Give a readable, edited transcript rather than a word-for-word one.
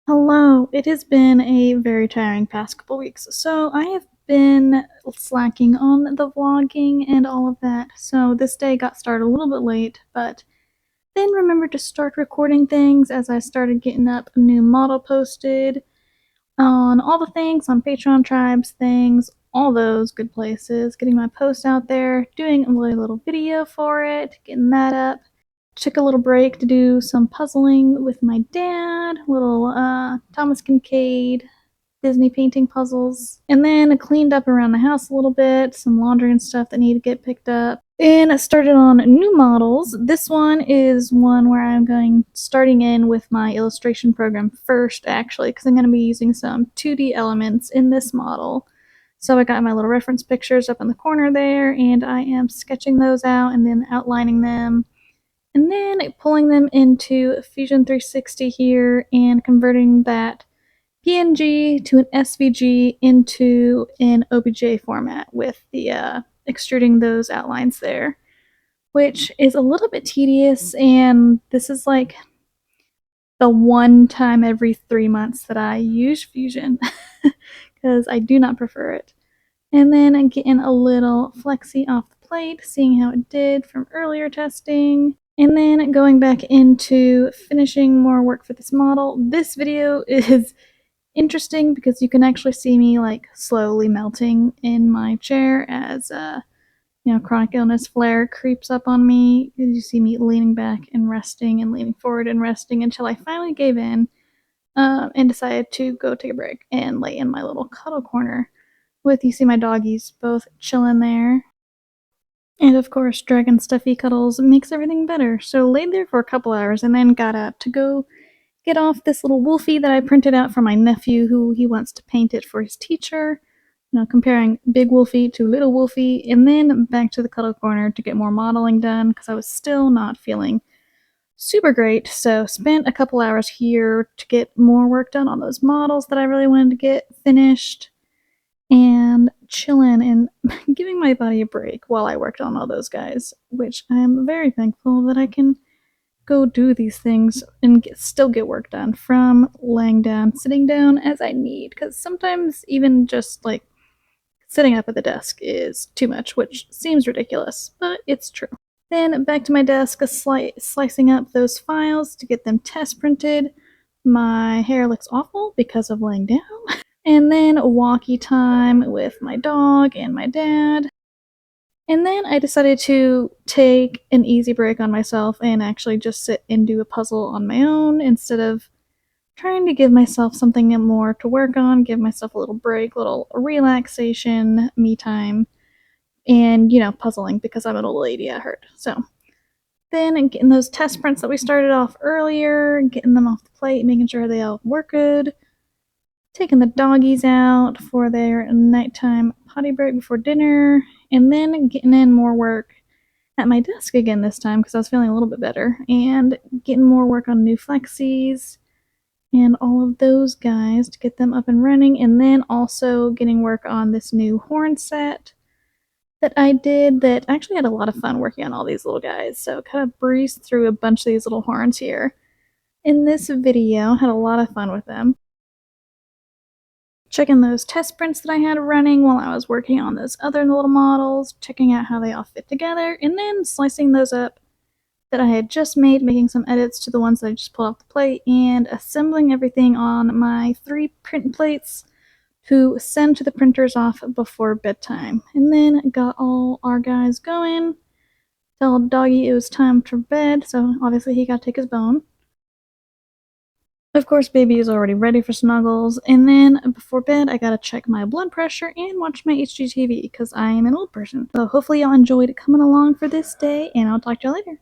Hello, it has been a very tiring past couple weeks. So I have been slacking on the vlogging and all of that. So this day got started a little bit late, but then remembered to start recording things as I started getting up a new model posted on all the things on Patreon tribes things, all those good places, getting my post out there, doing a little video for it, getting that up. Took a little break to do some puzzling with my dad, little Thomas Kincaid Disney painting puzzles, and then I cleaned up around the house a little bit, some laundry and stuff that need to get picked up. And I started on new models. This one is one where I'm starting in with my illustration program first, actually, because I'm going to be using some 2D elements in this model. So I got my little reference pictures up in the corner there, and I am sketching those out and then outlining them and then pulling them into Fusion 360 here and converting that PNG to an SVG into an OBJ format with the extruding those outlines there, which is a little bit tedious. And this is like the one time every 3 months that I use Fusion because I do not prefer it. And then I'm getting a little flexi off the plate, seeing how it did from earlier testing. And then going back into finishing more work for this model. This video is interesting because you can actually see me like slowly melting in my chair as chronic illness flare creeps up on me. You see me leaning back and resting and leaning forward and resting until I finally gave in and decided to go take a break and lay in my little cuddle corner with, you see my doggies both chilling there. And of course, Dragon Stuffy Cuddles makes everything better. So laid there for a couple hours and then got up to go get off this little wolfie that I printed out for my nephew who he wants to paint it for his teacher. Comparing Big Wolfie to Little Wolfie, and then back to the Cuddle Corner to get more modeling done because I was still not feeling super great. So spent a couple hours here to get more work done on those models that I really wanted to get finished and chilling and giving my body a break while I worked on all those guys, which I am very thankful that I can go do these things and still get work done from laying down, sitting down as I need, because sometimes even just like sitting up at the desk is too much, which seems ridiculous, but it's true. Then back to my desk, slicing up those files to get them test printed. My hair looks awful because of laying down. And then a walkie time with my dog and my dad. And then I decided to take an easy break on myself and actually just sit and do a puzzle on my own instead of trying to give myself something more to work on, give myself a little break, little relaxation, me time, and, puzzling because I'm an old lady, I heard. So then getting those test prints that we started off earlier, getting them off the plate, making sure they all work good, taking the doggies out for their nighttime potty break before dinner, and then getting in more work at my desk again this time because I was feeling a little bit better, and getting more work on new flexies and all of those guys to get them up and running, and then also getting work on this new horn set that I did that actually had a lot of fun working on all these little guys. So kind of breezed through a bunch of these little horns here in this video, had a lot of fun with them. Checking those test prints that I had running while I was working on those other little models, checking out how they all fit together, and then slicing those up that I had just made, making some edits to the ones that I just pulled off the plate, and assembling everything on my 3 print plates to send to the printers off before bedtime. And then got all our guys going. Told Doggy it was time for bed, so obviously he got to take his bone. Of course, baby is already ready for snuggles, and then before bed, I gotta check my blood pressure and watch my HGTV because I am an old person. So hopefully y'all enjoyed coming along for this day, and I'll talk to y'all later.